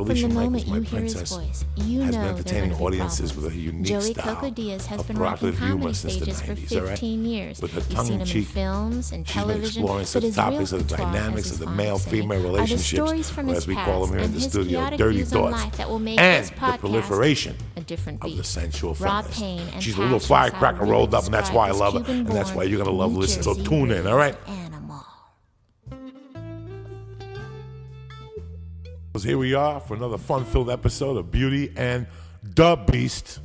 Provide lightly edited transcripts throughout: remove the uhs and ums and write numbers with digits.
Felicia From the Michaels, moment my you hear his princess, voice, you has know been entertaining there are gonna be audiences problems. with a unique Joey style Coco Diaz has of been working provocative humor comedy since the stages for 90s, all right? 15 years. With her You've tongue seen in him in cheek, films and she's been television, exploring but such his real topics of the patois, dynamics as of his the fans male-female say, are the relationships, stories from or his as we call them past here in and the his studio, chaotic dirty views on thoughts, life that will make and this the podcast proliferation a different of the beast. sensual Raw feminist. pain and She's a little passion is how firecracker we rolled up, and that's why I describe love this her, and that's why you're going to Cuban-born, love listening. So New tune in, all right? Jersey animal. Here we are for another fun-filled episode of Beauty and the Beast.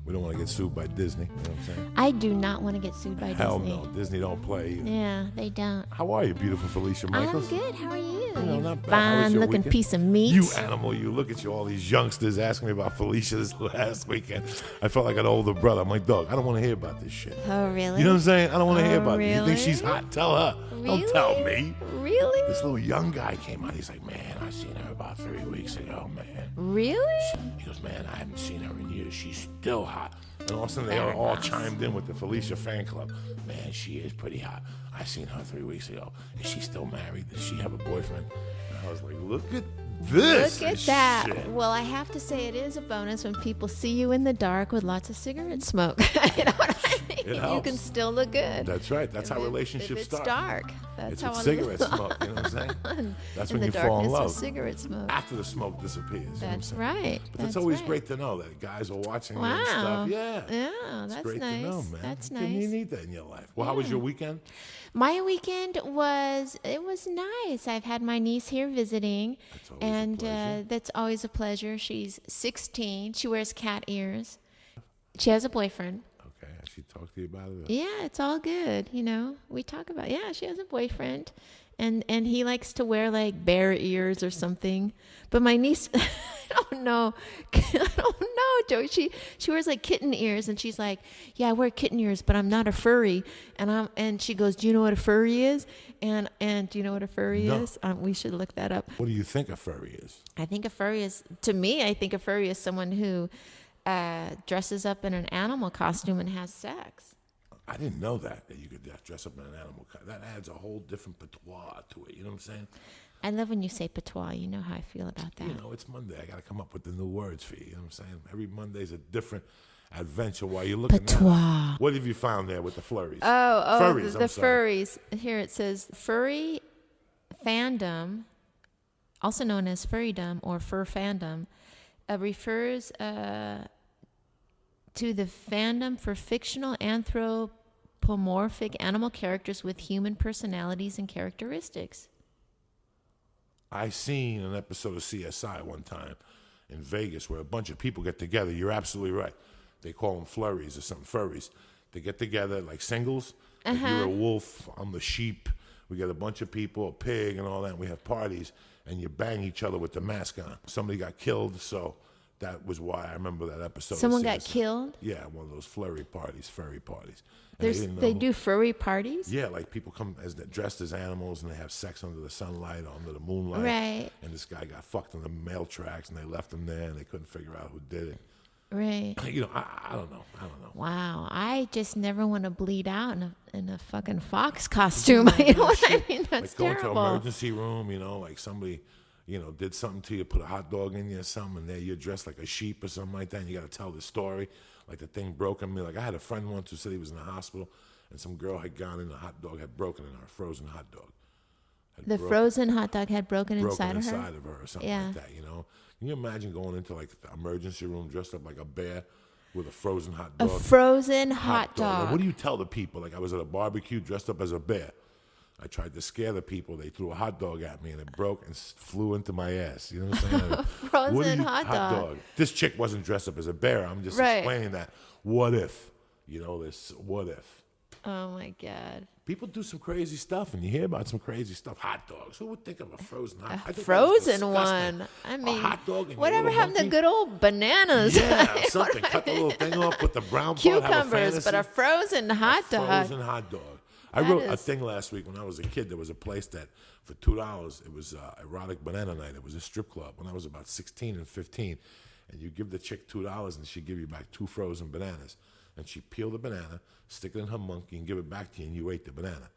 We don't want to get sued by Disney, you know what I'm saying? I do not want to get sued by Hell Disney. no, Disney don't play either. Yeah, they don't. How are you, beautiful Felicia Michaels? I'm good. How are you? You know, You not bad. How was fine your looking weekend? piece of meat. You animal, you. Look at you, all these youngsters asking me about Felicia this last weekend. I felt like an older brother. I'm like, dog, I don't want to hear about this shit. Oh, really? You know what I'm saying? I don't want to hear Oh, about it. You think really? she's hot? Tell her. Really? Don't tell me. Really? This little young guy came out. He's like, man, I seen her about 3 weeks ago, man. Really? He goes, man, I haven't seen her in years. She's still hot. And all of a sudden, they all chimed in with the Felicia fan club. Man, she is pretty hot. I seen her 3 weeks ago. Is she still married? Does she have a boyfriend? And I was like, look at this. Look at that. Shit. Well, I have to say it is a bonus when people see you in the dark with lots of cigarette smoke. You know what I mean? It You helps. can still look good. That's right. That's how If relationships it's start. dark. That's It's how with I cigarette smoke. You know what I'm saying? That's when in you the fall in darkness love. of cigarette smoke. After the smoke disappears. You know what I'm That's saying? right. But that's always great to know that guys are watching you and Wow. stuff. Yeah. Yeah, It's that's great nice. to know, man. That's You nice. need that in your life. Well, how was your weekend? My weekend was nice. I've had my niece here visiting, That's always a and pleasure. that's always a pleasure. She's 16. She wears cat ears. She has a boyfriend. Okay. Has she talked to you about it? Yeah, it's all good. You know, we talk about, yeah, she has a boyfriend, and he likes to wear like bear ears or something. But my niece, I don't know, Joey. She wears like kitten ears, and she's like, yeah, I wear kitten ears, but I'm not a furry. And she goes, do you know what a furry is? And do you know what a furry No. is? We should look that up. What do you think a furry is? I think a furry is, to me, I think a furry is someone who dresses up in an animal costume and has sex. I didn't know that you could dress up in an animal. That adds a whole different patois to it. You know what I'm saying? I love when you say patois. You know how I feel about that. You know, it's Monday. I got to come up with the new words for you. You know what I'm saying? Every Monday's a different adventure while you're looking at Patois. it. What have you found there with the flurries? Furries, I'm the sorry. furries. Here it says furry fandom, also known as furrydom or fur fandom, refers to the fandom for fictional anthropomorphic animal characters with human personalities and characteristics. I seen an episode of CSI one time in Vegas where a bunch of people get together. You're absolutely right. They call them flurries or something, furries. They get together like singles. Like you're a wolf, I'm the sheep. We get a bunch of people, a pig and all that, and we have parties, and you bang each other with the mask on. Somebody got killed, so that was why I remember that episode. of Someone got CSI. killed? Yeah, one of those furry parties. And They do furry parties? Yeah, like people come dressed as animals and they have sex under the sunlight, under the moonlight. Right. And this guy got fucked on the mail tracks and they left him there and they couldn't figure out who did it. Right. You know, I don't know. Wow, I just never want to bleed out in a fucking fox costume. You know what I mean? That's Like going to terrible. an emergency room, you know, like somebody, you know, did something to you, put a hot dog in you or something, and there you're dressed like a sheep or something like that, and you got to tell the story. Like the thing broke on me. Like I had a friend once who said he was in the hospital, and some girl had gone in, the hot dog had broken in her, frozen hot dog. The frozen hot dog had broken inside of her? inside of her or something like that, you know? Can you imagine going into like the emergency room dressed up like a bear with a frozen hot A dog? frozen hot dog. Like, what do you tell the people? Like I was at a barbecue dressed up as a bear. I tried to scare the people. They threw a hot dog at me and it broke and flew into my ass. You know what I'm saying? Frozen hot dog. This chick wasn't dressed up as a bear. I'm just Right. explaining that. What if? You know, this what if? Oh my God. People do some crazy stuff, and you hear about some crazy stuff. Hot dogs. Who would think of a frozen hot dog? I think that was Frozen disgusting. one. I A mean, hot dog and whatever your little happened to monkey? good old bananas? Yeah, something. Cut the little thing off, put the brown part, have a Cucumbers, but a fantasy. frozen hot dog. Frozen hot dog. I That wrote a is- thing last week when I was a kid. There was a place that for $2, it was erotic banana night. It was a strip club when I was about 16 and 15. And you give the chick $2 and she'd give you back 2 frozen bananas. And she'd peel the banana, stick it in her monkey, and give it back to you, and you ate the banana.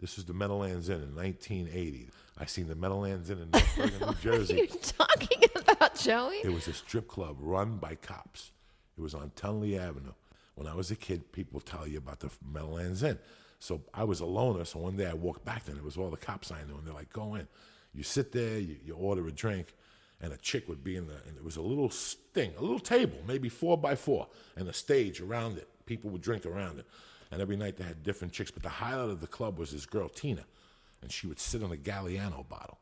This was the Meadowlands Inn in 1980. I seen the Meadowlands Inn in North Bergen, New Jersey. What are you talking about, Joey? It was a strip club run by cops. It was on Tunley Avenue. When I was a kid, people tell you about the Meadowlands Inn. So I was a loner, so one day I walked back there, and it was all the cops I knew, and they're like, go in. You sit there, you order a drink, and a chick would be and it was a little thing, a little table, maybe 4x4, and a stage around it. People would drink around it. And every night they had different chicks. But the highlight of the club was this girl, Tina, and she would sit on a Galliano bottle,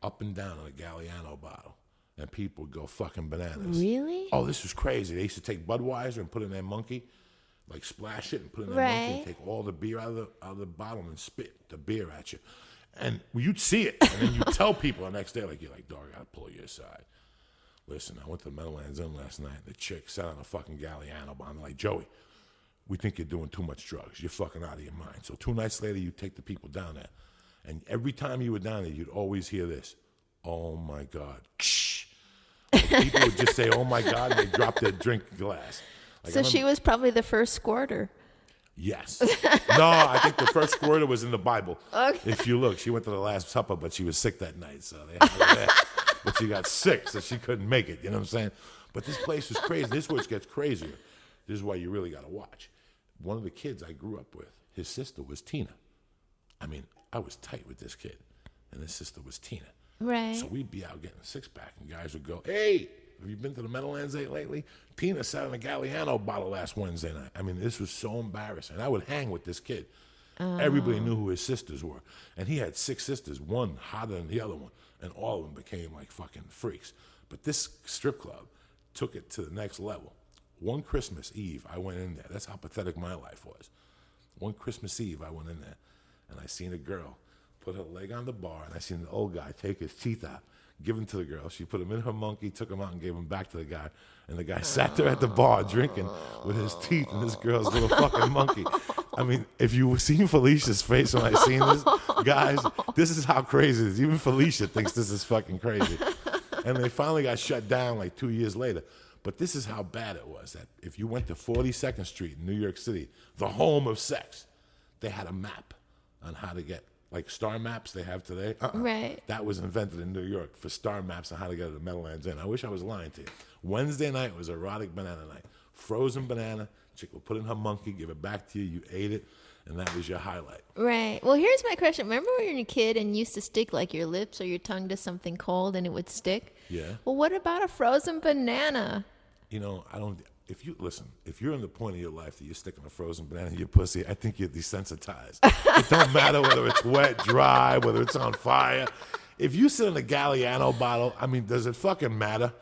up and down on a Galliano bottle, and people would go fucking bananas. Really? Oh, this was crazy. They used to take Budweiser and put it in their monkey, like splash it and put it in their monkey, and take all the beer out of the bottle and spit the beer at you. And you'd see it, and then you'd tell people the next day, like, you're like, dog, I gotta pull you aside. Listen, I went to the Meadowlands Inn last night, and the chick sat on a fucking Galliano bottle. I'm like, Joey, we think you're doing too much drugs. You're fucking out of your mind. So 2 nights later, you take the people down there. And every time you were down there, you'd always hear this, oh, my God. People would just say, oh, my God, and they'd drop their drink glass. Like, So she was probably the first squirter. Yes. No, I think the first squirter was in the Bible. Okay. If you look, she went to the Last Supper, but she was sick that night. So they had her there. But she got sick, so she couldn't make it. You know what I'm saying? But this place was crazy. This is where it gets crazier. This is why you really got to watch. One of the kids I grew up with, his sister was Tina. I mean, I was tight with this kid, and his sister was Tina. Right. So we'd be out getting a six-pack, and guys would go, hey, have you been to the Meadowlands lately? Tina sat in a Galliano bottle last Wednesday night. I mean, this was so embarrassing. I would hang with this kid. Everybody knew who his sisters were. And he had 6 sisters, one hotter than the other one, and all of them became like fucking freaks. But this strip club took it to the next level. One Christmas Eve, I went in there. That's how pathetic my life was. One Christmas Eve, I went in there, and I seen a girl put her leg on the bar, and I seen the old guy take his teeth out, give them to the girl. She put them in her monkey, took them out, and gave them back to the guy. And the guy sat there at the bar drinking with his teeth in this girl's little fucking monkey. I mean, if you seen Felicia's face when I seen this, guys, this is how crazy it is. Even Felicia thinks this is fucking crazy. And they finally got shut down like 2 years later. But this is how bad it was, that if you went to 42nd Street in New York City, the home of sex, they had a map on how to get, like star maps they have today. Right. That was invented in New York for star maps on how to get to the Meadowlands Inn. I wish I was lying to you. Wednesday night was erotic banana night. Frozen banana, chick will put in her monkey, give it back to you, you ate it, and that was your highlight. Right. Well, here's my question. Remember when you were a kid and you used to stick like your lips or your tongue to something cold and it would stick? Yeah. Well, what about a frozen banana? You know, if you're in the point of your life that you're sticking a frozen banana in your pussy, I think you're desensitized. It don't matter whether it's wet, dry, whether it's on fire. If you sit in a Galliano bottle, I mean, does it fucking matter?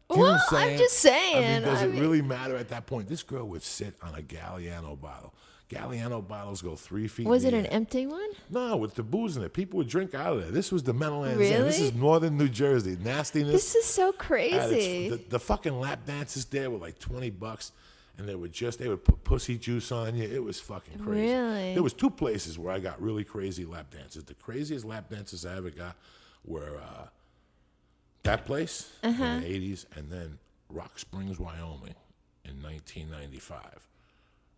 Do you know what I'm saying? I'm just saying. I mean, does it really matter at that point? This girl would sit on a Galliano bottle. Galliano bottles go 3 feet. Was it in an the air. empty one? No, with the booze in it. People would drink out of there. This was the Meadowlands Inn. Really? This is northern New Jersey. Nastiness. This is so crazy. The fucking lap dances there were like $20, and they would put pussy juice on you. It was fucking crazy. Really? There was 2 places where I got really crazy lap dances. The craziest lap dances I ever got were that place in the 80s, and then Rock Springs, Wyoming in 1995.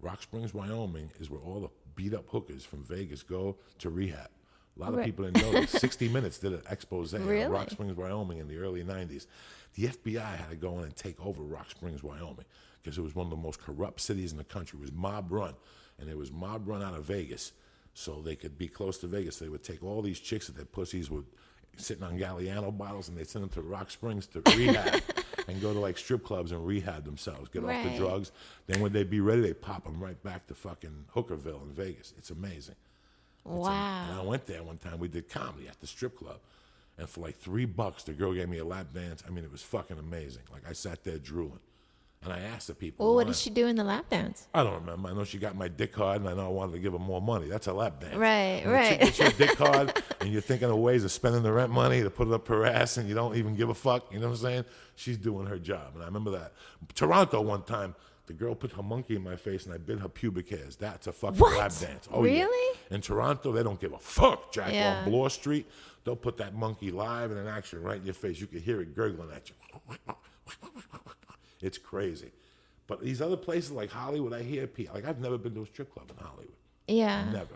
Rock Springs, Wyoming is where all the beat-up hookers from Vegas go to rehab. A lot of people didn't know that. 60 Minutes did an expose on Really? Rock Springs, Wyoming in the early 90s. The FBI had to go in and take over Rock Springs, Wyoming, because it was one of the most corrupt cities in the country. It was mob-run, and it was mob-run out of Vegas, so they could be close to Vegas. They would take all these chicks that their pussies would sitting on Galliano bottles, and they'd send them to Rock Springs to rehab and go to like strip clubs and rehab themselves, get off the Right. drugs. Then when they'd be ready, they pop them right back to fucking Hookerville in Vegas. It's amazing. Wow. And I went there one time. We did comedy at the strip club. And for like $3, the girl gave me a lap dance. I mean, it was fucking amazing. Like, I sat there drooling. And I asked the people. Well, what why. did she do in the lap dance? I don't remember. I know she got my dick hard, and I know I wanted to give her more money. That's a lap dance. Right, When a right. chick gets your dick hard, and you're thinking of ways of spending the rent money to put it up her ass, and you don't even give a fuck. You know what I'm saying? She's doing her job, and I remember that. Toronto one time, the girl put her monkey in my face, and I bit her pubic hairs. That's a fucking What? lap dance. Oh, Really? Yeah. In Toronto, they don't give a fuck, Jack. Yeah. On Bloor Street, they'll put that monkey live and in action right in your face. You can hear it gurgling at you. It's crazy. But these other places like Hollywood, I hear people. Like, I've never been to a strip club in Hollywood. Yeah. Never.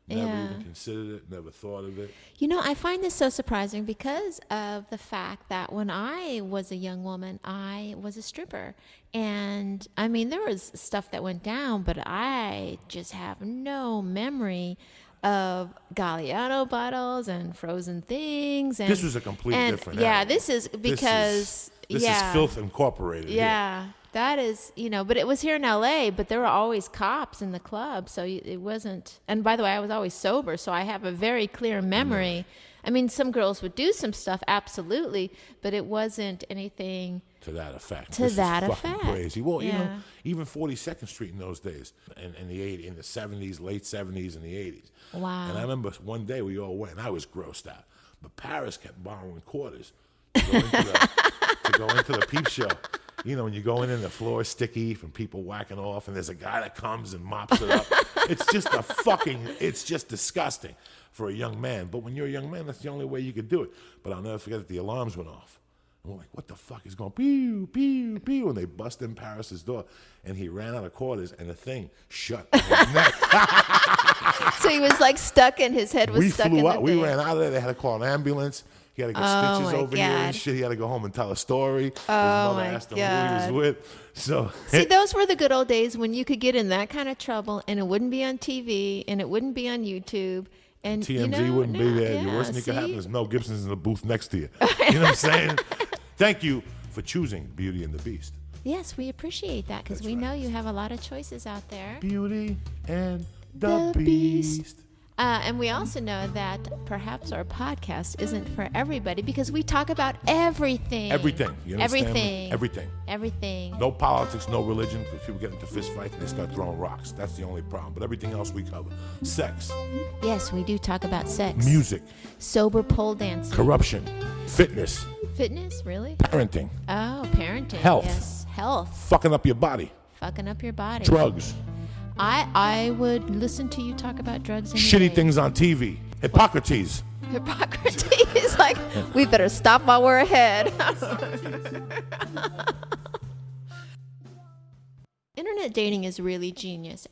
Never Yeah. even considered it, never thought of it. You know, I find this so surprising because of the fact that when I was a young woman, I was a stripper. And I mean, there was stuff that went down, but I just have no memory of Galleano bottles and frozen things. And, This was a completely different Yeah, animal. this is because, This is Filth Incorporated. Yeah, that is, but it was here in LA, but there were always cops in the club. So it wasn't, and by the way, I was always sober. So I have a very clear memory. I mean, some girls would do some stuff, absolutely, but it wasn't anything to that effect. To This that is fucking effect. crazy. Well, Yeah. even 42nd Street in those days, in the 70s, late 70s, and the 80s. Wow. And I remember one day we all went, and I was grossed out. But Paris kept borrowing quarters to go into the peep show. When you go in and the floor is sticky from people whacking off, and there's a guy that comes and mops it up. It's just disgusting for a young man. But when you're a young man, that's the only way you could do it. But I'll never forget that the alarms went off. And we're like, what the fuck is going pew, pew, pew? And they bust in Paris's door, and he ran out of quarters, and the thing shut on his neck. So he was like stuck, and his head was We stuck flew in the out. We thing. ran out of there. They had to call an ambulance. He had to get Oh, stitches my over here and God. shit. He had to go home and tell a story. His Oh, mother my asked him who he was God. with. So See, those were the good old days when you could get in that kind of trouble, and it wouldn't be on TV, and it wouldn't be on YouTube. And TMZ wouldn't be there. The worst thing that could happen is Mel Gibson's in the booth next to you. You know what I'm saying? Thank you for choosing Beauty and the Beast. Yes, we appreciate that because That's we right. know you have a lot of choices out there. Beauty and the The Beast. Beast. And we also know that perhaps our podcast isn't for everybody because we talk about everything. Everything. You understand? Everything. Everything. Everything. No politics, no religion. Because people get into fist fights and they start throwing rocks. That's the only problem. But everything else we cover. Sex, Yes, we do talk about sex. music, Sober pole dancing. corruption, fitness, Fitness, really? parenting, Oh, parenting. Health. Yes, health. fucking up your body, Fucking up your body. drugs, I would listen to you talk about drugs and shitty things on TV, Hippocrates. Hippocrates. Like, we better stop while we're ahead. Internet dating is really genius.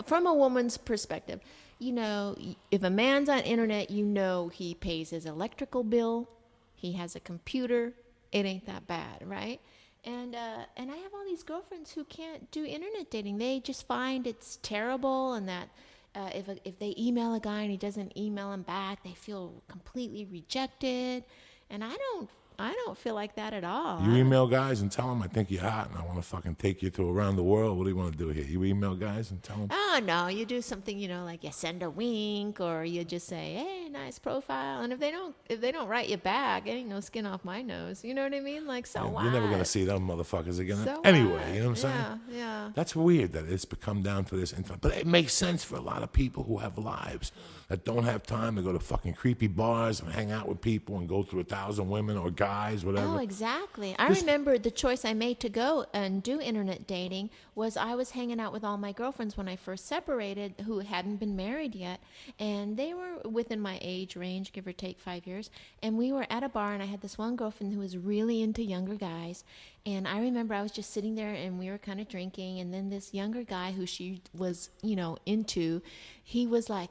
From a woman's perspective, if a man's on internet, he pays his electrical bill, he has a computer, it ain't that bad, right? And I have all these girlfriends who can't do internet dating. They just find it's terrible, and that if they email a guy and he doesn't email them back, they feel completely rejected. And I don't feel like that at all. You email guys and tell them I think you're hot and I want to fucking take you to around the world. What do you want to do here? You email guys and tell them? Oh, no, you do something, like you send a wink, or you just say, hey, nice profile. And if they don't write you back, ain't no skin off my nose. You know what I mean? Like, so what? You're never going to see them motherfuckers again. So anyway, what? you know what I'm saying? Yeah. That's weird that it's become down to this. But it makes sense for a lot of people who have lives that don't have time to go to fucking creepy bars and hang out with people and go through 1,000 women or guys, whatever. Oh, exactly. I remember the choice I made to go and do internet dating was I was hanging out with all my girlfriends when I first separated who hadn't been married yet. And they were within my age range, give or take 5 years. And we were at a bar, and I had this one girlfriend who was really into younger guys. And I remember I was just sitting there, and we were kind of drinking. And then this younger guy who she was, into, he was like,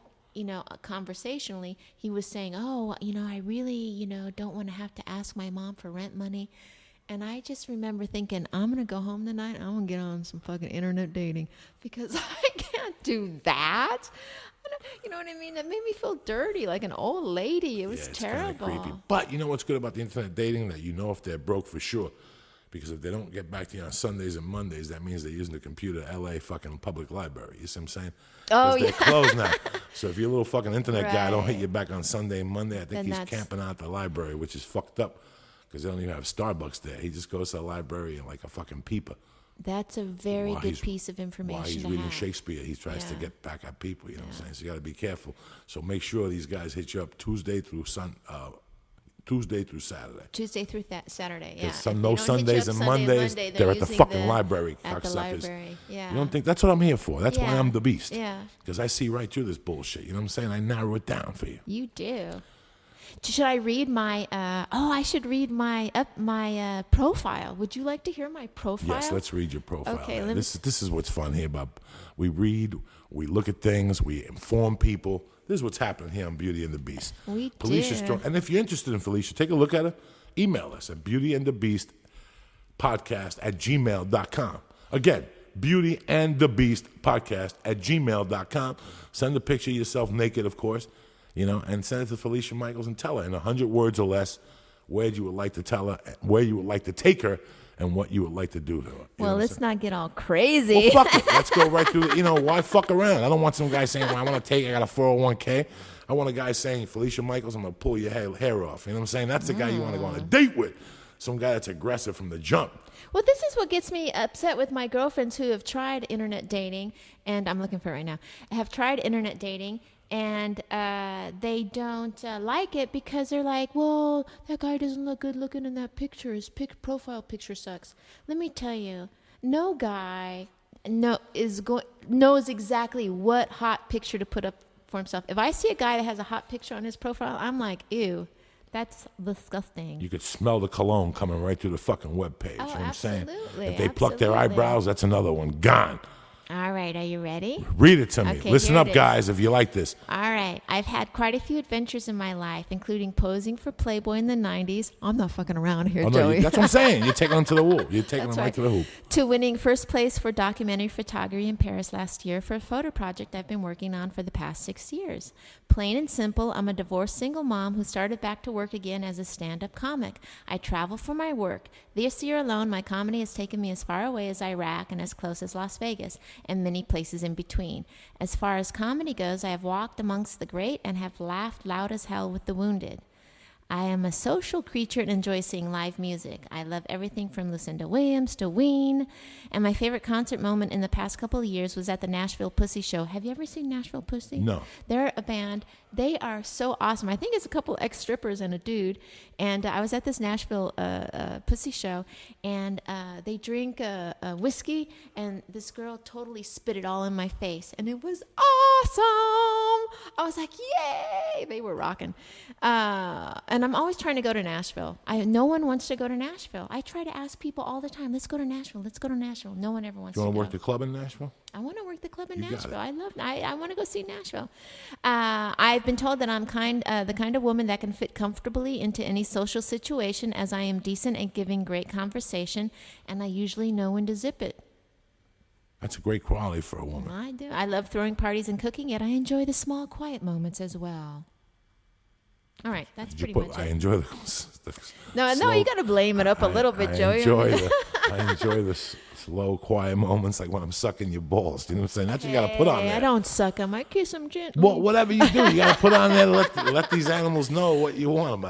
conversationally, he was saying, oh, I really, don't want to have to ask my mom for rent money. And I just remember thinking, I'm going to go home tonight. I'm going to get on some fucking internet dating because I can't do that. You know what I mean? That made me feel dirty, like an old lady. It was It's terrible. kinda creepy. But you know what's good about the internet dating? That if they're broke for sure. Because if they don't get back to you on Sundays and Mondays, that means they're using the computer at LA fucking public library. You see what I'm saying? Oh, 'Cause they're yeah. closed now. So if your little fucking internet guy don't hit Right. you back on Sunday and Monday, I think Then he's that's- camping out at the library, which is fucked up. Because they don't even have Starbucks there. He just goes to the library and like a fucking peeper. That's a very While good he's- piece of information While he's to reading have. Shakespeare, he tries to Yeah. get back at people. You know what I'm saying? So you got to be careful. So make sure these guys hit you up Tuesday through Saturday. Tuesday through Saturday, yeah. Some If no they don't hit you Sundays up and Sunday Mondays, Monday, they're at the using fucking library, At the cocksuckers. library, yeah. You don't think that's what I'm here for? That's why Yeah. I'm the beast. Yeah. Because I see right through this bullshit. You know what I'm saying? I narrow it down for you. You do. Should I read my? I should read my profile. Would you like to hear my profile? Yes, let's read your profile. Okay, This is what's fun here, Bob. We read, we look at things, we inform people. This is what's happening here on Beauty and the Beast. We Felicia's do. and if you're interested in Felicia, take a look at her. Email us at beautyandthebeastpodcast@gmail.com. Again, beautyandthebeastpodcast@gmail.com. Send a picture of yourself naked, of course, and send it to Felicia Michaels and tell her in 100 words or less where you would like to tell her, where you would like to take her, and what you would like to do to her. Well, let's not get all crazy. Well, fuck it. Let's go right through it. Why fuck around? I don't want some guy saying, well, I want to take, I got a 401k. I want a guy saying, Felicia Michaels, I'm going to pull your hair off. You know what I'm saying? That's the guy you want to go on a date with. Some guy that's aggressive from the jump. Well, this is what gets me upset with my girlfriends who have tried internet dating, and I'm looking for it right now, have tried internet dating, and they don't like it because they're like, well, that guy doesn't look good looking in that picture. His profile picture sucks. Let me tell you, no guy knows exactly what hot picture to put up for himself. If I see a guy that has a hot picture on his profile, I'm like, ew. That's disgusting. You could smell the cologne coming right through the fucking webpage. Oh, you know what I'm saying? absolutely, If they pluck their eyebrows, that's another one. Gone. All right, are you ready? Read it to me. Okay, Listen here up, it is. guys, if you like this. All right. I've had quite a few adventures in my life, including posing for Playboy in the 90s. I'm not fucking around here, Oh, no, Joey. that's what I'm saying. You're taking them to the whoop. You're taking them right to the hoop. To winning first place for documentary photography in Paris last year for a photo project I've been working on for the past 6 years. Plain and simple, I'm a divorced single mom who started back to work again as a stand-up comic. I travel for my work. This year alone, my comedy has taken me as far away as Iraq and as close as Las Vegas, and many places in between. As far as comedy goes, I have walked amongst the great and have laughed loud as hell with the wounded. I am a social creature and enjoy seeing live music. I love everything from Lucinda Williams to Ween. And my favorite concert moment in the past couple of years was at the Nashville Pussy Show. Have you ever seen Nashville Pussy? No. They're a band. They are so awesome. I think it's a couple ex-strippers and a dude. And I was at this Nashville Pussy Show, and they drink whiskey, and this girl totally spit it all in my face. And it was awesome. I was like, yay! They were rocking. And I'm always trying to go to Nashville. No one wants to go to Nashville. I try to ask people all the time, let's go to Nashville, let's go to Nashville. No one ever wants to go. You want to work the club in Nashville? I want to work the club in You got Nashville. it. I want to go see Nashville. I've been told that I'm the kind of woman that can fit comfortably into any social situation, as I am decent at giving great conversation, and I usually know when to zip it. That's a great quality for a woman. I do. I love throwing parties and cooking, yet I enjoy the small, quiet moments as well. All right, that's pretty much I it. enjoy the No, slow, you got to blame it up a little bit, Joey. I enjoy the slow, quiet moments, like when I'm sucking your balls. You know what I'm saying? That's what you got to put on there. I don't suck them. I kiss them gently. Well, whatever you do, you got to put on there to let these animals know what you want.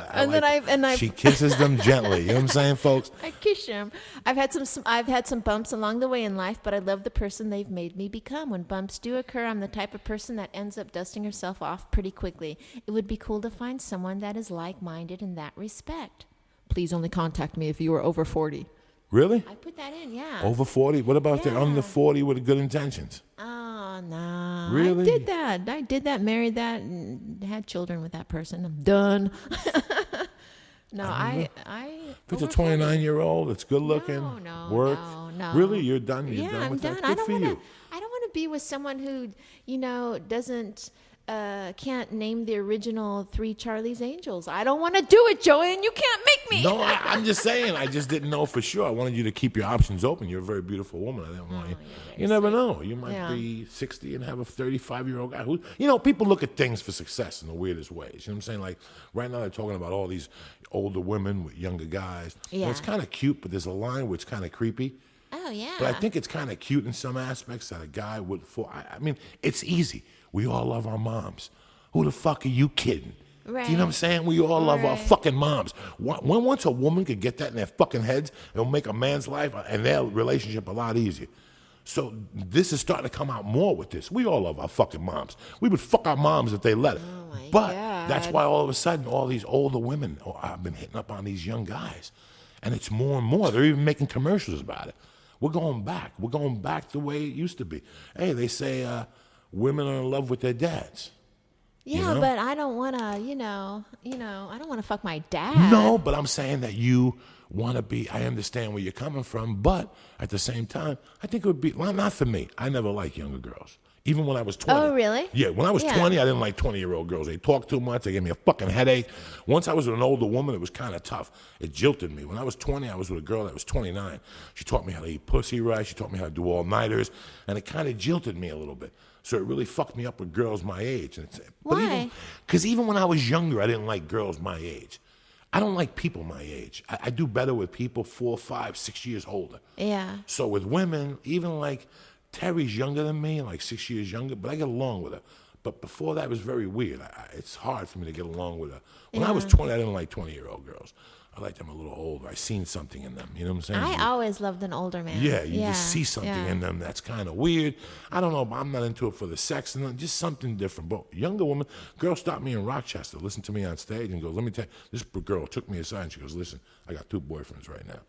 She kisses them gently. You know what I'm saying, folks? I kiss them. I've had some bumps along the way in life, but I love the person they've made me become. When bumps do occur, I'm the type of person that ends up dusting herself off pretty quickly. It would be cool to find someone that is like-minded in that respect. Please only contact me if you are over 40. Really? I put that in, yeah. Over 40? What about if they're Yeah. under 40 with good intentions? Oh, no. Really? I did that, married that, and had children with that person. I'm done. No, I If it's a over 40. 29-year-old, it's good looking, works. No. Really? You're done? You're Yeah, done I'm with done. that? I Good don't for want you. to. I don't want to be with someone who, doesn't can't name the original 3 Charlie's Angels. I don't want to do it, Joey, and you can't make me. No, I'm just saying. I just didn't know for sure. I wanted you to keep your options open. You're a very beautiful woman. I didn't want you. You never know. You might be 60 and have a 35-year-old guy who, people look at things for success in the weirdest ways. You know what I'm saying? Like right now they're talking about all these older women with younger guys. Yeah. And it's kind of cute, but there's a line where it's kind of creepy. Oh, yeah. But I think it's kind of cute in some aspects that a guy would fall. I mean, it's easy. We all love our moms. Who the fuck are you kidding? Right. Do you know what I'm saying? We all love our Right. fucking moms. Once a woman could get that in their fucking heads, it'll make a man's life and their relationship a lot easier. So this is starting to come out more with this. We all love our fucking moms. We would fuck our moms if they let it. Oh, my but God. that's why all of a sudden all these older women have been hitting up on these young guys. And it's more and more. They're even making commercials about it. We're going back. We're going back the way it used to be. Hey, they say women are in love with their dads. Yeah, you know? but I don't want to, I don't want to fuck my dad. No, but I'm saying that you want to be, I understand where you're coming from, but at the same time, I think it would be, well, not for me. I never liked younger girls. Even when I was 20. Oh, really? Yeah, when I was 20, I didn't like 20-year-old girls. They talked too much. They gave me a fucking headache. Once I was with an older woman, it was kind of tough. It jilted me. When I was 20, I was with a girl that was 29. She taught me how to eat pussy right. She taught me how to do all-nighters. And it kind of jilted me a little bit. So it really fucked me up with girls my age. Why? Because even when I was younger, I didn't like girls my age. I don't like people my age. I do better with people 4, 5, 6 years older. Yeah. So with women, even like Terry's younger than me, like 6 years younger, but I get along with her. But before that, it was very weird. It's hard for me to get along with her. When I was 20, I didn't like 20-year-old girls. I liked them a little older. I seen something in them. You know what I'm saying? I always loved an older man. Yeah, you just see something in them that's kind of weird. I don't know, but I'm not into it for the sex and just something different. But younger woman, girl stopped me in Rochester, listened to me on stage and goes, let me tell you, this girl took me aside and she goes, listen, I got 2 boyfriends right now.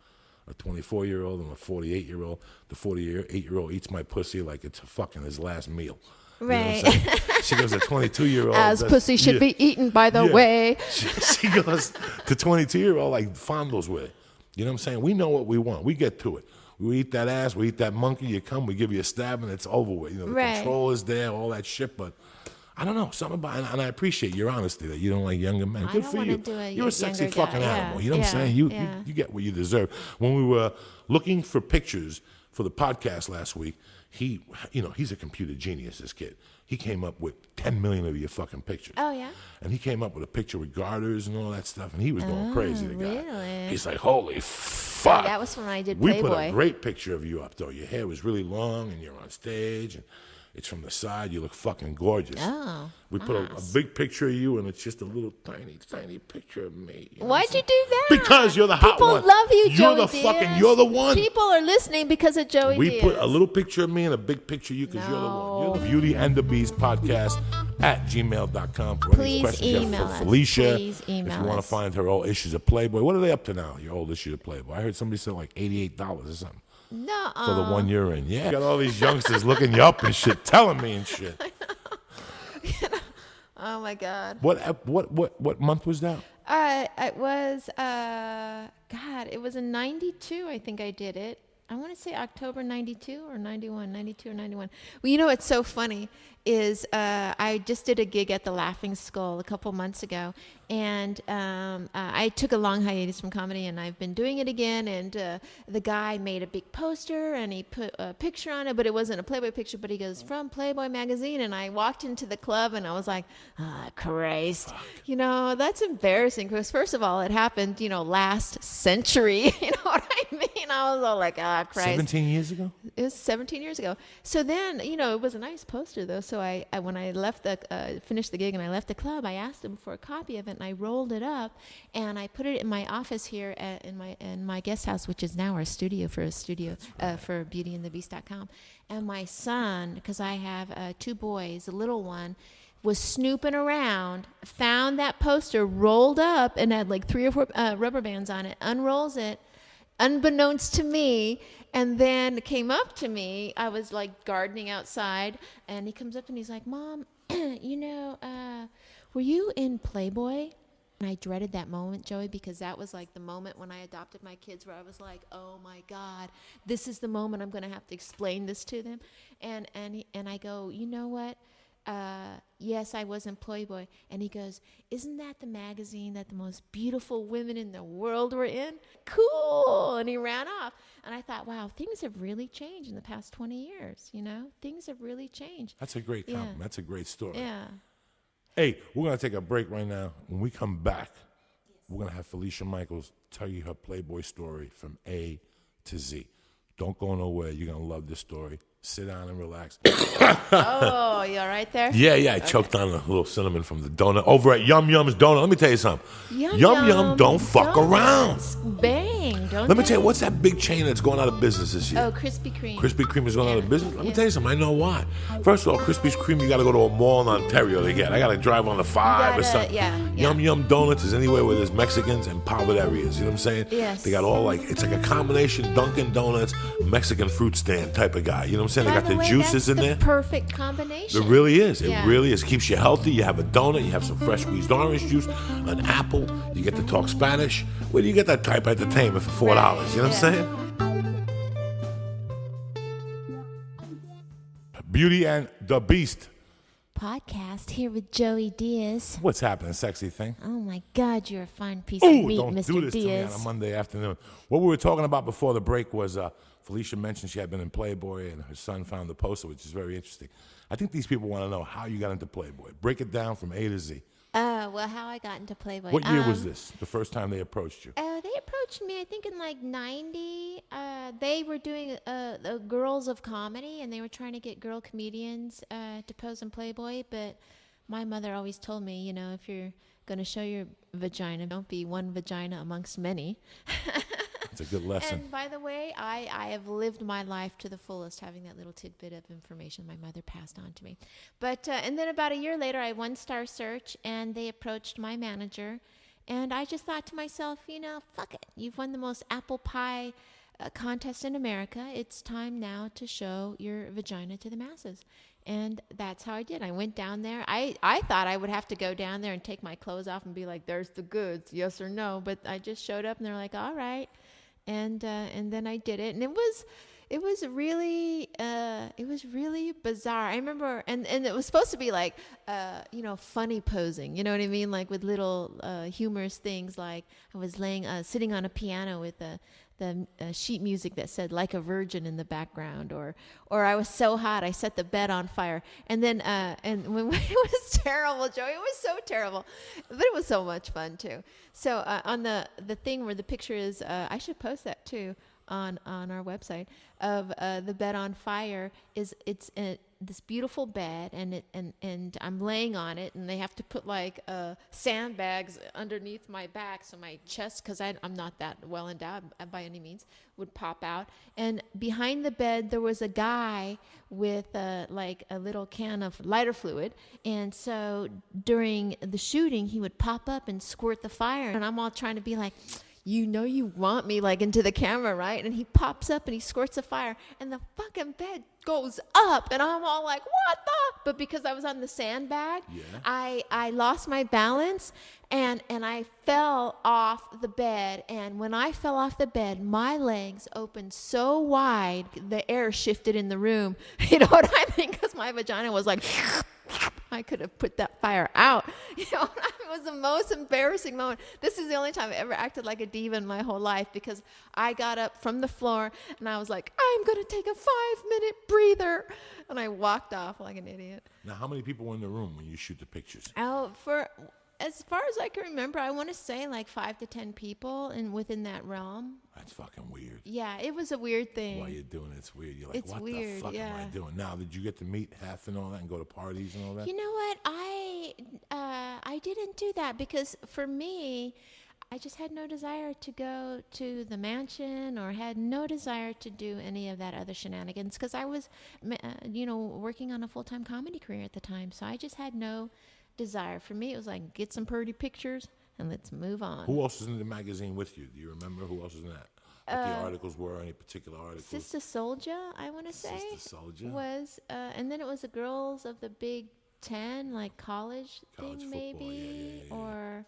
A 24-year-old and a 48-year-old. The 48-year-old eats my pussy like it's fucking his last meal. You Right. know what I'm saying? She goes, the 22-year-old. As pussy should be eaten, by the way. She goes, the 22-year-old like fondles with it. You know what I'm saying? We know what we want. We get to it. We eat that ass. We eat that monkey. You come. We give you a stab, and it's over with. You know, the control is there, all that shit. But I don't know, something about it. And I appreciate your honesty that you don't like younger men. Good for you. You're a sexy fucking animal. You know what I'm saying? You get what you deserve. When we were looking for pictures for the podcast last week, he's a computer genius, this kid. He came up with 10 million of your fucking pictures. Oh, yeah? And he came up with a picture with garters and all that stuff, and he was going crazy, the guy. Really? He's like, holy fuck. That was when I did We Playboy. put a great picture of you up, though. Your hair was really long, and you're on stage, and it's from the side. You look fucking gorgeous. Oh, we put a big picture of you, and it's just a little tiny, tiny picture of me. You know Why'd you do that? Because you're the hot one. People love you, Joey You're the one. People are listening because of Joey We Diaz. put a little picture of me and a big picture of you because you're the one. You're the Beauty and the Beast podcast at gmail.com. For any Please questions you have email for us. Felicia. Please email if you want to us. find her old issues of Playboy. What are they up to now, your old issues of Playboy? I heard somebody said like $88 or something. No. For the one you're in. Yeah. You got all these youngsters looking you up and shit, telling me and shit. Oh, my God. What month was that? It was, God, it was in 92, I think I did it. I want to say October 92 or 91, 92 or 91. Well, you know what's so funny is I just did a gig at the Laughing Skull a couple months ago, and I took a long hiatus from comedy, and I've been doing it again, and the guy made a big poster, and he put a picture on it, but it wasn't a Playboy picture, but he goes, from Playboy magazine, and I walked into the club, and I was like, oh, Christ. You know, that's embarrassing, because first of all, it happened, last century, you know what I mean? I was all like, ah, Christ. 17 years ago? It was 17 years ago. So then, it was a nice poster, though. So I when I left finished the gig and I left the club, I asked him for a copy of it, and I rolled it up, and I put it in my office here in my guest house, which is now our studio for beautyandthebeast.com. And my son, because I have 2 boys, the little one, was snooping around, found that poster rolled up and had like 3 or 4 rubber bands on it, unrolls it, unbeknownst to me, and then came up to me. I was like gardening outside, and he comes up and he's like, Mom, were you in Playboy? And I dreaded that moment, Joey, because that was like the moment when I adopted my kids where I was like, oh my God, this is the moment I'm going to have to explain this to them. And I go, you know what? Yes, I was in Playboy. And he goes, isn't that the magazine that the most beautiful women in the world were in? Cool. And he ran off. And I thought, wow, things have really changed in the past 20 years. Things have really changed. That's a great compliment. That's a great story. Yeah. Hey, we're going to take a break right now. When we come back, we're going to have Felicia Michaels tell you her Playboy story from A to Z. Don't go nowhere. You're going to love this story. Sit down and relax. Oh, you all right there? Yeah. I choked on a little cinnamon from the donut over at Yum Yum's Donut. Let me tell you something. Yum Yum don't fuck around. Bang. everything, don't Let me they? tell you, what's that big chain that's going out of business this year? Oh, Krispy Kreme. Krispy Kreme is going out of business? Let me Yeah. tell you something. I know why. First of all, Krispy Kreme, you got to go to a mall in Ontario to get. I got to drive on the 5 or gotta- something. yeah. Yum Yum Donuts is anywhere where there's Mexicans and poverty areas. You know what I'm saying? Yes. They got all like, it's like a combination Dunkin' Donuts, Mexican fruit stand type of guy. You know what I'm saying? By They got the way, juices that's in the there. perfect combination. It really is. It Yeah. really is. Keeps you healthy. You have a donut. You have some fresh squeezed orange juice, an apple. You get to talk Spanish. Where do you get that type of entertainment for $4? Right. You know what I'm Yeah. saying? Beauty and the Beast. Podcast here with Joey Diaz. What's happening, sexy thing? Oh my God, you're a fine piece of Ooh, meat, don't Mr. do this to me on Diaz. a Monday afternoon. What we were talking about before the break was Felicia mentioned she had been in Playboy and her son found the poster, which is very interesting. I think these people want to know how you got into Playboy. Break it down from A to Z. Well, how I got into Playboy. What year was this? The first time they approached you? They approached me, I think, in like 90. They were doing the Girls of Comedy, and they were trying to get girl comedians to pose in Playboy. But my mother always told me, you know, if you're going to show your vagina, don't be one vagina amongst many. It's a good lesson. And by the way, I have lived my life to the fullest, having that little tidbit of information my mother passed on to me. But and then about a year later, I won Star Search, and they approached my manager, and I just thought to myself, you know, fuck it. You've won the most apple pie contest in America. It's time now to show your vagina to the masses. And that's how I did. I went down there. I thought I would have to go down there and take my clothes off and be like, there's the goods, yes or no. But I just showed up, and they're like, all right. And then I did it, and it was really bizarre. I remember, and it was supposed to be like, you know, funny posing. You know what I mean? Like with little humorous things. Like I was sitting on a piano with the sheet music that said "Like a Virgin" in the background, or I was so hot I set the bed on fire. And then and when it was terrible, Joey, it was so terrible, but it was so much fun too. So on the thing where the picture is, I should post that too on our website, of the bed on fire. It's this beautiful bed, and I'm laying on it, and they have to put like sandbags underneath my back, so my chest, because I'm not that well endowed by any means, would pop out. And behind the bed there was a guy with like a little can of lighter fluid, and so during the shooting he would pop up and squirt the fire, and I'm all trying to be like, you know you want me, like, into the camera, right? And he pops up and he squirts the fire, and the fucking bed goes up, and I'm all like, what the? But because I was on the sandbag, Yeah. I lost my balance, and I fell off the bed. And when I fell off the bed, my legs opened so wide, the air shifted in the room. You know what I mean? Because my vagina was like, I could have put that fire out. You know, it was the most embarrassing moment. This is the only time I ever acted like a diva in my whole life, because I got up from the floor and I was like, I'm going to take a 5-minute breather. And I walked off like an idiot. Now, how many people were in the room when you shoot the pictures? Oh, as far as I can remember, I want to say like 5 to 10 people within that realm. That's fucking weird. Yeah, it was a weird thing. While you're doing it, it's weird. You're like, It's what weird, the fuck am I yeah. doing? Now, did you get to meet Hef and all that and go to parties and all that? You know what? I didn't do that, because for me, I just had no desire to go to the mansion, or had no desire to do any of that other shenanigans, because I was, working on a full-time comedy career at the time. So I just had no desire. For me, it was like, get some pretty pictures and let's move on. Who else was in the magazine with you? Do you remember who else was in that? What the articles were, any particular articles? Sister Soldier, I want to say. Sister Soldier? Was, and then it was the girls of the Big Ten, like college thing, football, maybe. yeah. Or,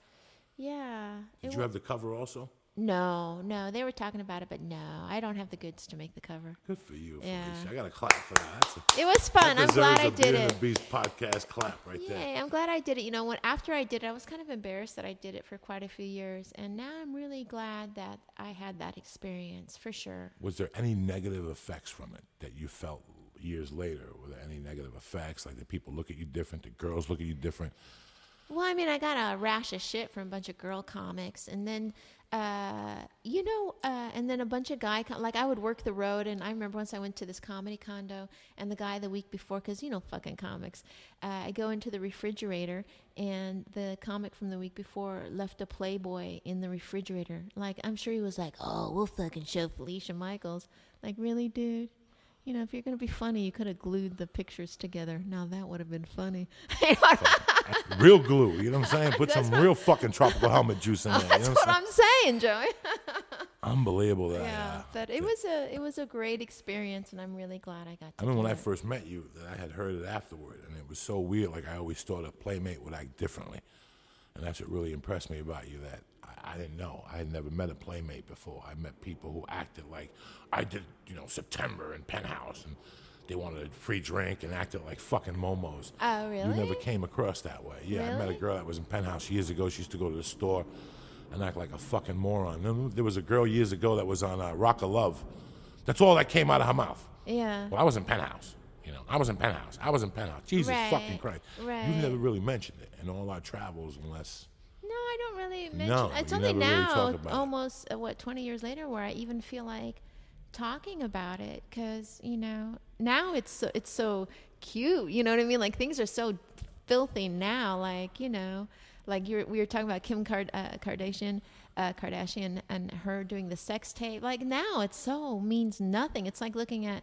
yeah. Did you have the cover also? No, they were talking about it, but no, I don't have the goods to make the cover. Good for you, Yeah. Felicia. I got to clap for that. It was fun. That I'm glad I deserves a did Beauty and it. the Beast podcast clap right there. Yeah, I'm glad I did it. You know, after I did it, I was kind of embarrassed that I did it for quite a few years, and now I'm really glad that I had that experience, for sure. Was there any negative effects from it that you felt years later? Were there any negative effects, like the people look at you different, the girls look at you different? Well, I mean, I got a rash of shit from a bunch of girl comics, and then And then a bunch of like I would work the road, and I remember once I went to this comedy condo, and the guy the week before, because fucking comics, I go into the refrigerator, and the comic from the week before left a Playboy in the refrigerator. Like, I'm sure he was like, "Oh, we'll fucking show Felicia Michaels." Like, really, dude? If you're gonna be funny, you could have glued the pictures together. Now that would have been funny. Real glue, you know what I'm saying? Put some real fucking tropical helmet juice in there. That's what I'm saying, Joey. Unbelievable that. Yeah, but it was a great experience, and I'm really glad I got to. I remember when I first met you, that I had heard it afterward, and it was so weird. Like, I always thought a playmate would act differently, and that's what really impressed me about you. That I didn't know. I had never met a playmate before. I met people who acted like I did, September and Penthouse, and they wanted a free drink and acted like fucking momos. Oh, really? You never came across that way. Yeah, Really? I met a girl that was in Penthouse years ago. She used to go to the store and act like a fucking moron. Then there was a girl years ago that was on Rock of Love. That's all that came out of her mouth. Yeah. Well, I was in Penthouse. I was in Penthouse. I was in Penthouse. Jesus fucking Christ. Right. You've never really mentioned it in all our travels unless... No, I don't really mention. No, it's you only never really now, talk about it. almost 20 years later, where I even feel like talking about it, because now it's so cute. You know what I mean? Like, things are so filthy now. Like we were talking about Kim Kardashian and her doing the sex tape. Like, now it so means nothing. It's like looking at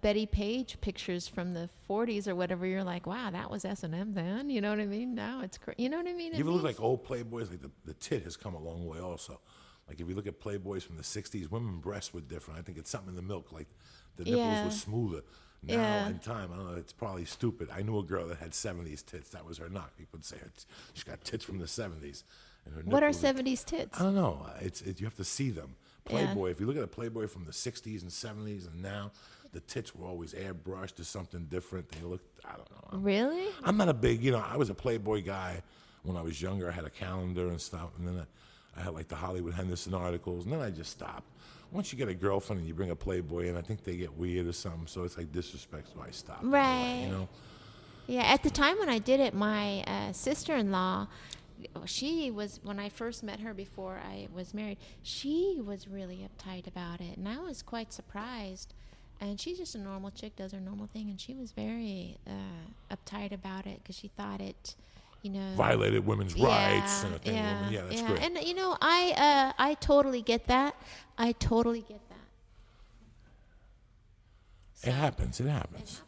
Betty Page pictures from the 40s or whatever. You're like, wow, that was S&M then. You know what I mean? Now it's you know what I mean? You ever look like old Playboys? Like, the tit has come a long way also. Like, if you look at Playboys from the 60s, women's breasts were different. I think it's something in the milk. Like, the nipples were smoother. Now, in time, I don't know, it's probably stupid. I knew a girl that had 70s tits. That was her knock. People would say she's got tits from the 70s. And her What are nipples 70s tits? I don't know. You have to see them. Playboy, if you look at a Playboy from the 60s and 70s and now, the tits were always airbrushed or something different. They looked, I don't know. Really? I'm not a big, I was a Playboy guy when I was younger. I had a calendar and stuff. And then I had like the Hollywood Henderson articles. And then I just stopped. Once you get a girlfriend and you bring a Playboy in, I think they get weird or something. So it's like disrespect. So I stopped. Right. Yeah. At the time when I did it, my sister-in-law, she was, when I first met her before I was married, she was really uptight about it. And I was quite surprised. And she's just a normal chick, does her normal thing. And she was very uptight about it because she thought it, violated women's rights and a thing. Yeah, that's great. And I totally get that. I totally get that. So, it happens. It happens.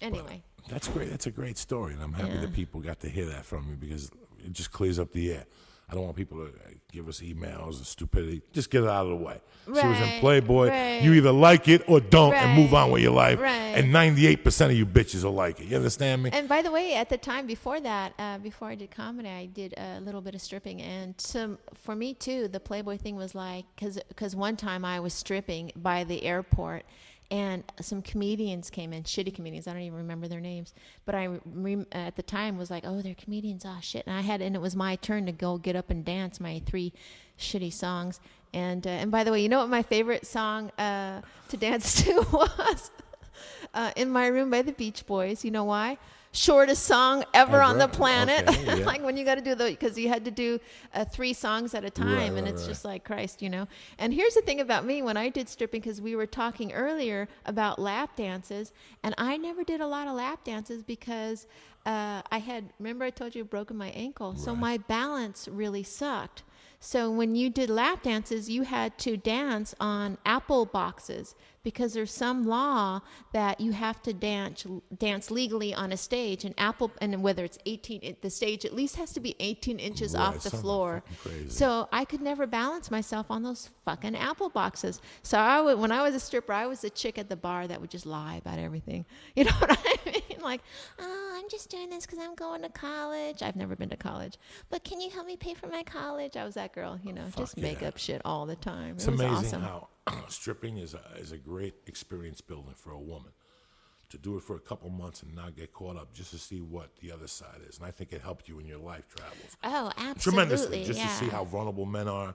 Anyway. But that's great. That's a great story, and I'm happy that people got to hear that from you because it just clears up the air. I don't want people to give us emails and stupidity. Just get it out of the way. Right, she was in Playboy. Right. You either like it or don't and move on with your life. Right. And 98% of you bitches will like it. You understand me? And by the way, at the time before that, before I did comedy, I did a little bit of stripping. And for me, too, the Playboy thing was like, because one time I was stripping by the airport, and some comedians came in, shitty comedians. I don't even remember their names. But I, at the time, was like, oh, they're comedians. Oh, shit. And it was my turn to go get up and dance my 3 shitty songs. And by the way, you know what my favorite song to dance to was? In My Room by the Beach Boys. You know why? Shortest song ever on the planet. Okay, yeah. Like when you got to do because you had to do 3 songs at a time, and it's just like Christ, And here's the thing about me when I did stripping, because we were talking earlier about lap dances, and I never did a lot of lap dances because remember I told you I'd broken my ankle, so my balance really sucked. So when you did lap dances, you had to dance on apple boxes because there's some law that you have to dance legally on a stage, and whether it's 18, the stage at least has to be 18 inches off the floor. So I could never balance myself on those fucking apple boxes. So when I was a stripper, I was the chick at the bar that would just lie about everything. You know what I mean? Like, oh, I'm just doing this because I'm going to college. I've never been to college, but can you help me pay for my college? I was that girl, just make up shit all the time. It's amazing awesome. How stripping is a great experience building for a woman. To do it for a couple months and not get caught up, just to see what the other side is. And I think it helped you in your life travels. Oh, absolutely. Tremendously. Just to see how vulnerable men are,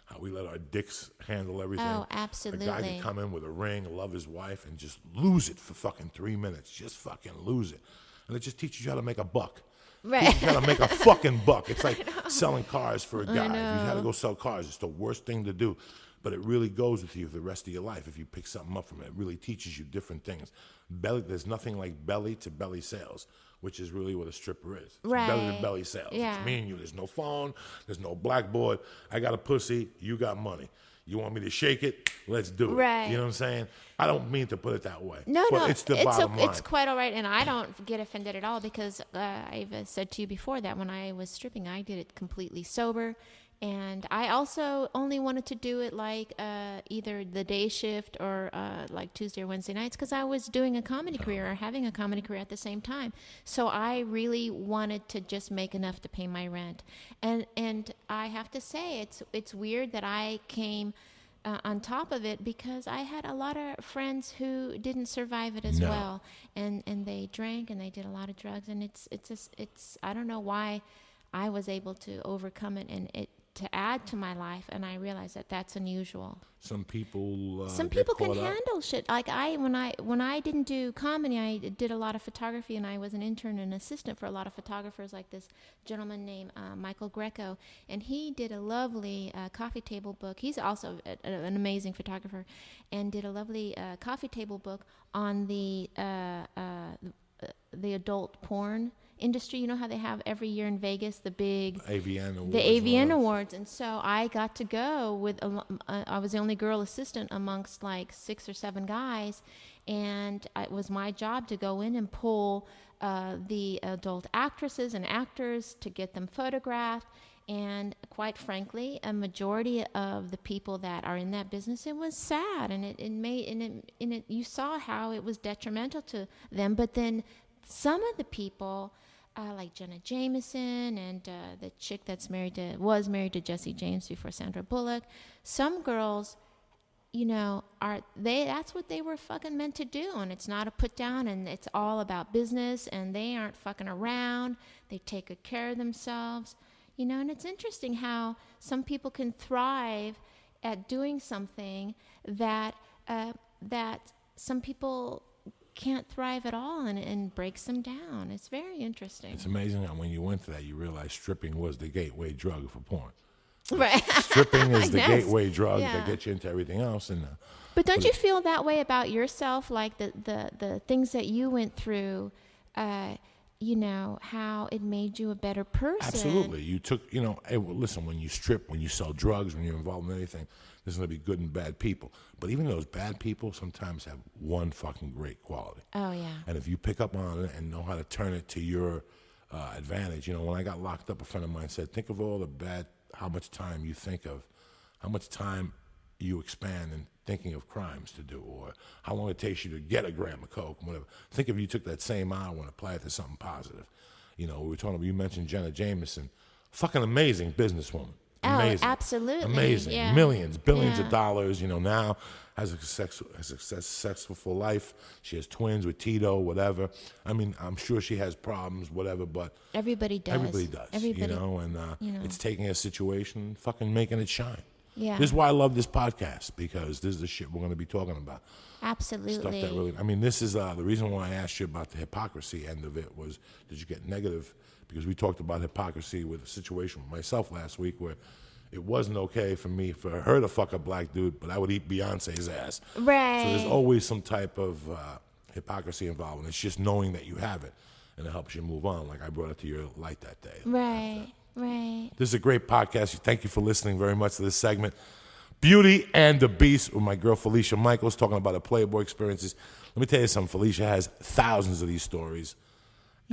how we let our dicks handle everything. Oh, absolutely. A guy can come in with a ring, love his wife, and just lose it for fucking 3 minutes. Just fucking lose it. And it just teaches you how to make a buck. Right. You gotta make a fucking buck. It's like selling cars for a guy. If you had to know. go sell cars, it's the worst thing to do. But it really goes with you the rest of your life if you pick something up from it. It really teaches you different things. There's nothing like belly to belly sales, which is really what a stripper is. It's belly to Right. belly sales. Yeah. It's me and you. There's no phone. There's no blackboard. I got a pussy. You got money. You want me to shake it? Let's do it. Right. You know what I'm saying? I don't mean to put it that way. No, but no, it's the bottom line. it's quite all right, and I don't get offended at all because I've said to you before that when I was stripping, I did it completely sober, and I also only wanted to do it like either the day shift or like Tuesday or Wednesday nights because I was doing a comedy career or having a comedy career at the same time. So I really wanted to just make enough to pay my rent, and I have to say it's weird that I came. On top of it, because I had a lot of friends who didn't survive it as No. well, and they drank and they did a lot of drugs, and it's I don't know why I was able to overcome it and it to add to my life, and I realized that that's unusual. Some people Some get people can caught up. handle shit. Like when I didn't do comedy, I did a lot of photography, and I was an intern and assistant for a lot of photographers, like this gentleman named Michael Greco, and he did a lovely coffee table book. He's also an amazing photographer, and did a lovely coffee table book on the adult porn industry. You know how they have every year in Vegas the big AVN Awards. the AVN Awards, and so I got to go with. I was the only girl assistant amongst like 6 or 7 guys, and it was my job to go in and pull the adult actresses and actors to get them photographed. And quite frankly, a majority of the people that are in that business, it was sad, and you saw how it was detrimental to them. But then some of the people. Like Jenna Jameson and the chick that's was married to Jesse James before Sandra Bullock. Some girls, you know, that's what they were fucking meant to do, and it's not a put down, and it's all about business, and they aren't fucking around. They take good care of themselves, you know. And it's interesting how some people can thrive at doing something that some people can't thrive at all, and breaks them down. It's very interesting. It's amazing how when you went to that, you realized stripping was the gateway drug for porn. Right. Stripping is the Yes. gateway drug Yeah. that gets you into everything else. And But don't you feel that way about yourself? Like the things that you went through, you know, how it made you a better person. absolutely, you took, you know, hey, well, listen, when you strip, when you sell drugs, when you're involved in anything, there's going to be good and bad people. But even those bad people sometimes have one fucking great quality. Oh, yeah. And if you pick up on it and know how to turn it to your advantage, you know, when I got locked up, a friend of mine said, think of all the bad, how much time you think of, how much time you expand in thinking of crimes to do, or how long it takes you to get a gram of coke, whatever. Think if you took that same hour and applied it to something positive. You know, we were talking about, you mentioned Jenna Jameson, fucking amazing businesswoman. Amazing. Oh, absolutely. Amazing. Yeah. Millions, billions Yeah. of dollars, you know, now has a successful life. She has twins with Tito, whatever. I mean, I'm sure she has problems, whatever, but Everybody does. everybody does, you know, and you know. it's taking a situation and fucking making it shine. Yeah. This is why I love this podcast, because this is the shit we're going to be talking about. Absolutely. Stuff that really, I mean, this is the reason why I asked you about the hypocrisy end of it was, did you get negative? Because we talked about hypocrisy with a situation with myself last week where it wasn't okay for her to fuck a black dude, but I would eat Beyonce's ass. Right. So there's always some type of hypocrisy involved, and it's just knowing that you have it, and it helps you move on. Like I brought it to your light that day. Right. Right. This is a great podcast. Thank you for listening very much to this segment. Beauty and the Beast with my girl Felicia Michaels talking about her Playboy experiences. Let me tell you something. Felicia has thousands of these stories.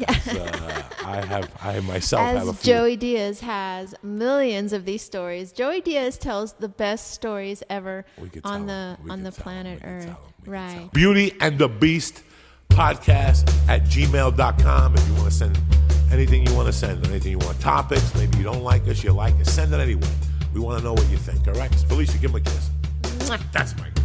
I myself have a As few. Joey Diaz has millions of these stories. Joey Diaz tells the best stories ever We could on tell 'em. the We on could the tell 'em. planet We could Earth. tell 'em. We could Right. tell 'em. Beauty and the Beast podcast at gmail.com. If you want to send anything you want to send, anything you want, topics, maybe you don't like us, you like us, send it anyway. We want to know what you think, all right? Felicia, give him a kiss. Mwah. That's my girl.